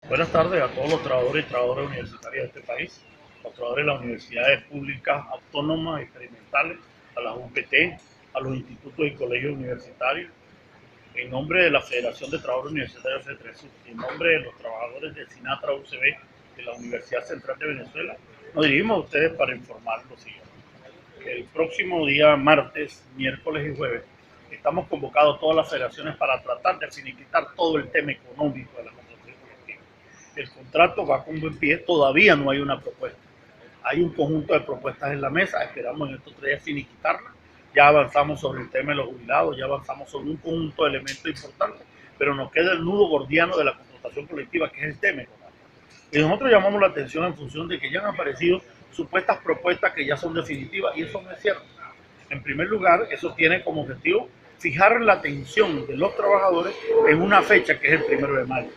Buenas tardes a todos los trabajadores y trabajadoras universitarias de este país, los trabajadores de las universidades públicas, autónomas, experimentales, a las UPT, a los institutos y colegios universitarios. En nombre de la Federación de Trabajadores Universitarios FETRESUR, en nombre de los trabajadores del SINATRA UCB de la Universidad Central de Venezuela, nos dirigimos a ustedes para informar lo siguiente. El próximo día, martes, miércoles y jueves, estamos convocados todas las federaciones para tratar de finiquitar todo el tema económico de la contratación colectiva. El contrato va con buen pie, todavía no hay una propuesta. Hay un conjunto de propuestas en la mesa, esperamos en estos 3 días finiquitarlas. Ya avanzamos sobre el tema de los jubilados, ya avanzamos sobre un conjunto de elementos importantes, pero nos queda el nudo gordiano de la contratación colectiva, que es el tema económico. Y nosotros llamamos la atención en función de que ya han aparecido supuestas propuestas que ya son definitivas, y eso no es cierto. En primer lugar, eso tiene como objetivo fijar la atención de los trabajadores en una fecha que es el 1 de mayo,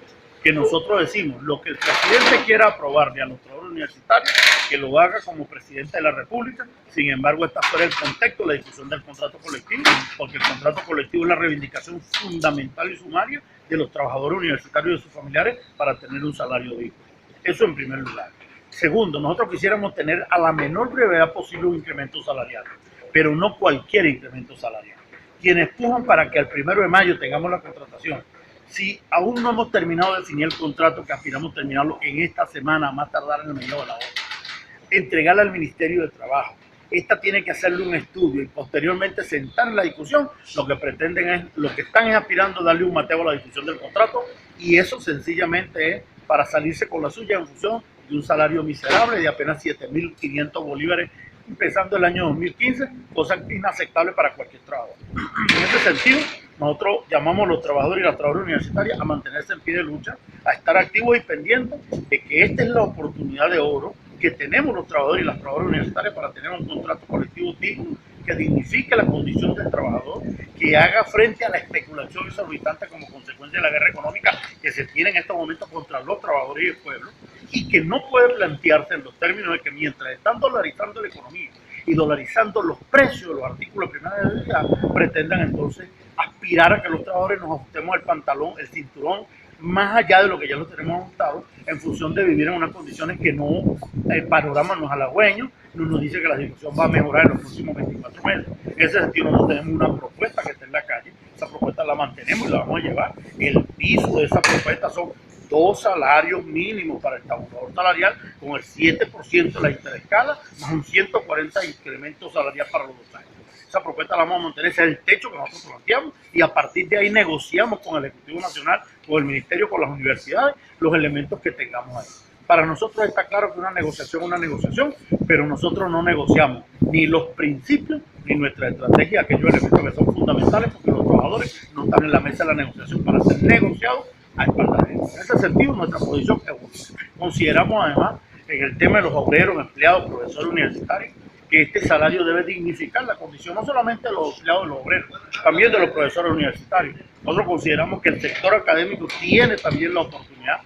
que nosotros decimos, lo que el presidente quiera aprobarle a los trabajadores universitarios, que lo haga como presidente de la República. Sin embargo, está fuera del contexto la discusión del contrato colectivo, porque el contrato colectivo es la reivindicación fundamental y sumaria de los trabajadores universitarios y de sus familiares para tener un salario digno. Eso en primer lugar. Segundo, nosotros quisiéramos tener a la menor brevedad posible un incremento salarial, pero no cualquier incremento salarial. Quienes pujan para que al 1 de mayo tengamos la contratación, si aún no hemos terminado de definir el contrato, que aspiramos a terminarlo en esta semana, a más tardar en el medio de la hora, entregarla al Ministerio de Trabajo. Esta tiene que hacerle un estudio y posteriormente sentar en la discusión. Lo que pretenden es, lo que están es aspirando a darle un mateo a la discusión del contrato, y eso sencillamente es para salirse con la suya en función de un salario miserable de apenas 7.500 bolívares empezando el año 2015, cosa inaceptable para cualquier trabajador. En ese sentido, nosotros llamamos a los trabajadores y las trabajadoras universitarias a mantenerse en pie de lucha, a estar activos y pendientes de que esta es la oportunidad de oro que tenemos los trabajadores y las trabajadoras universitarias para tener un contrato colectivo digno, que dignifique la condición del trabajador, que haga frente a la especulación exorbitante como consecuencia de la guerra económica que se tiene en estos momentos contra los trabajadores y el pueblo, y que no puede plantearse en los términos de que mientras están dolarizando la economía y dolarizando los precios de los artículos de primera necesidad, pretendan entonces aspirar a que los trabajadores nos ajustemos el pantalón, el cinturón, más allá de lo que ya lo tenemos ajustado, en función de vivir en unas condiciones que no, el panorama no es halagüeño, no nos dice que la situación va a mejorar en los próximos 24 meses. En ese sentido, nosotros tenemos una propuesta que está en la calle, esa propuesta la mantenemos y la vamos a llevar. El piso de esa propuesta son 2 salarios mínimos para el trabajador salarial, con el 7% de la interescala, más un 140 incremento salarial para los 2 años. Esa propuesta la vamos a mantener, ese es el techo que nosotros planteamos, y a partir de ahí negociamos con el Ejecutivo Nacional, con el Ministerio, con las universidades, los elementos que tengamos ahí. Para nosotros está claro que una negociación es una negociación, pero nosotros no negociamos ni los principios ni nuestra estrategia, aquellos elementos que son fundamentales, porque los trabajadores no están en la mesa de la negociación para ser negociados a espaldas de ellos. En ese sentido, nuestra posición es única. Consideramos además, en el tema de los obreros, empleados, profesores universitarios, que este salario debe dignificar la condición no solamente de los empleados, de los obreros, también de los profesores universitarios. Nosotros consideramos que el sector académico tiene también la oportunidad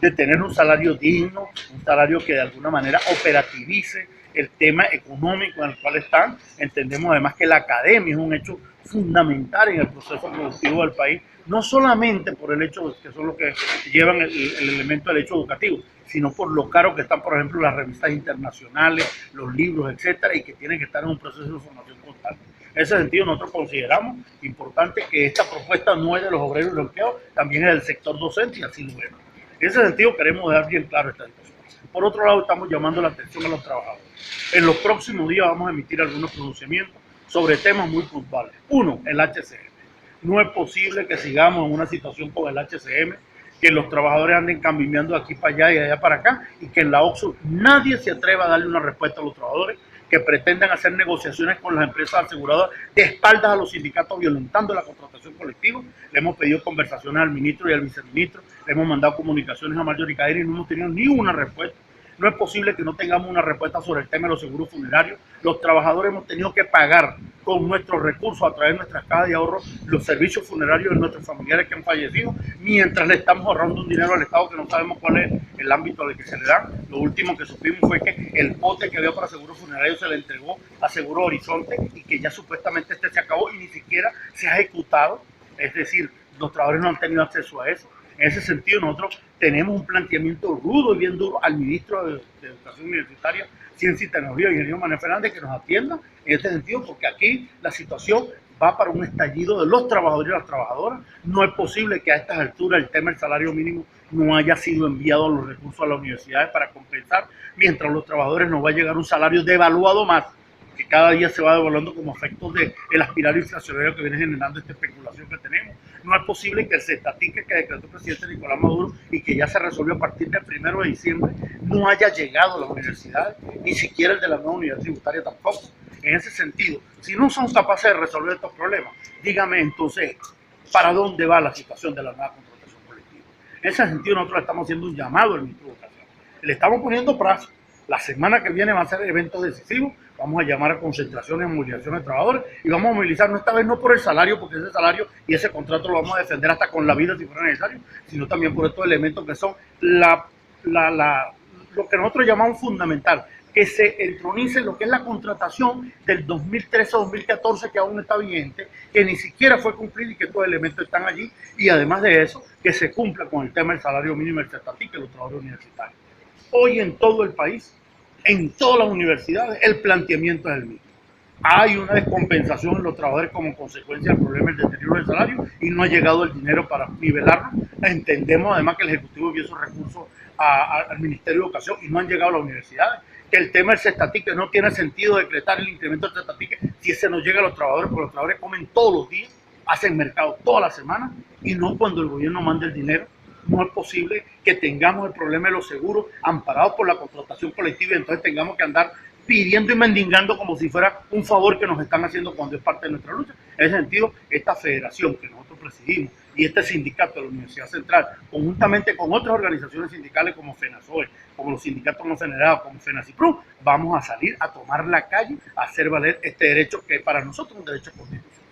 de tener un salario digno, un salario que de alguna manera operativice el tema económico en el cual están. Entendemos además que la academia es un hecho fundamental en el proceso productivo del país, no solamente por el hecho de que son los que llevan el elemento del hecho educativo, sino por lo caro que están, por ejemplo, las revistas internacionales, los libros, etcétera, y que tienen que estar en un proceso de formación constante. En ese sentido, nosotros consideramos importante que esta propuesta no es de los obreros y los empleados, también es del sector docente, y así lo vemos. En ese sentido, queremos dejar bien claro esta situación. Por otro lado, estamos llamando la atención a los trabajadores. En los próximos días vamos a emitir algunos pronunciamientos sobre temas muy puntuales. Uno, el HCM. No es posible que sigamos en una situación con el HCM, que los trabajadores anden cambiando de aquí para allá y de allá para acá, y que en la OCSU nadie se atreva a darle una respuesta a los trabajadores que pretendan hacer negociaciones con las empresas aseguradoras de espaldas a los sindicatos, violentando la contratación colectiva. Le hemos pedido conversaciones al ministro y al viceministro, le hemos mandado comunicaciones a Marjorie Cadena y no hemos tenido ni una respuesta. No es posible que no tengamos una respuesta sobre el tema de los seguros funerarios. Los trabajadores hemos tenido que pagar con nuestros recursos, a través de nuestras cajas de ahorro, los servicios funerarios de nuestros familiares que han fallecido, mientras le estamos ahorrando un dinero al Estado que no sabemos cuál es el ámbito al que se le da. Lo último que supimos fue que el bote que había para seguros funerarios se le entregó a Seguro Horizonte, y que ya supuestamente este se acabó y ni siquiera se ha ejecutado. Es decir, los trabajadores no han tenido acceso a eso. En ese sentido, nosotros tenemos un planteamiento rudo y bien duro al ministro de Educación Universitaria, Ciencia y Tecnología, ingeniero Manuel Fernández, que nos atienda en este sentido, porque aquí la situación va para un estallido de los trabajadores y las trabajadoras. No es posible que a estas alturas el tema del salario mínimo no haya sido enviado a los recursos a las universidades para compensar, mientras a los trabajadores nos va a llegar un salario devaluado más, que cada día se va devaluando como efecto del espiral inflacionario que viene generando esta especulación que tenemos. No es posible que el cestatique que decretó el presidente Nicolás Maduro y que ya se resolvió a partir del 1 de diciembre no haya llegado a las universidades, ni siquiera el de la nueva unidad tributaria tampoco. En ese sentido, si no son capaces de resolver estos problemas, dígame entonces, ¿para dónde va la situación de la nueva contratación colectiva? En ese sentido, nosotros le estamos haciendo un llamado al ministro de Educación. Le estamos poniendo plazo. La semana que viene van a ser eventos decisivos. Vamos a llamar a concentraciones, a movilizaciones de trabajadores y vamos a movilizarnos esta vez no por el salario, porque ese salario y ese contrato lo vamos a defender hasta con la vida si fuera necesario, sino también por estos elementos que son lo que nosotros llamamos fundamental, que se entronice lo que es la contratación del 2013-2014 que aún está vigente, que ni siquiera fue cumplida y que estos elementos están allí, y además de eso, que se cumpla con el tema del salario mínimo del cestatique de los trabajadores universitarios. Hoy en todo el país, en todas las universidades, el planteamiento es el mismo. Hay una descompensación en los trabajadores como consecuencia del problema del deterioro del salario y no ha llegado el dinero para nivelarlo. Entendemos además que el Ejecutivo envió esos recursos al Ministerio de Educación y no han llegado a las universidades. Que el tema del cestatique no tiene sentido decretar el incremento del cestatique si ese no llega a los trabajadores, porque los trabajadores comen todos los días, hacen mercado toda la semana y no cuando el gobierno manda el dinero. No es posible que tengamos el problema de los seguros amparados por la contratación colectiva y entonces tengamos que andar pidiendo y mendigando como si fuera un favor que nos están haciendo cuando es parte de nuestra lucha. En ese sentido, esta federación que nosotros presidimos y este sindicato de la Universidad Central, conjuntamente con otras organizaciones sindicales como FENASOE, como los sindicatos no federados, como FENACIPRU, vamos a salir a tomar la calle, a hacer valer este derecho que para nosotros es un derecho constitucional.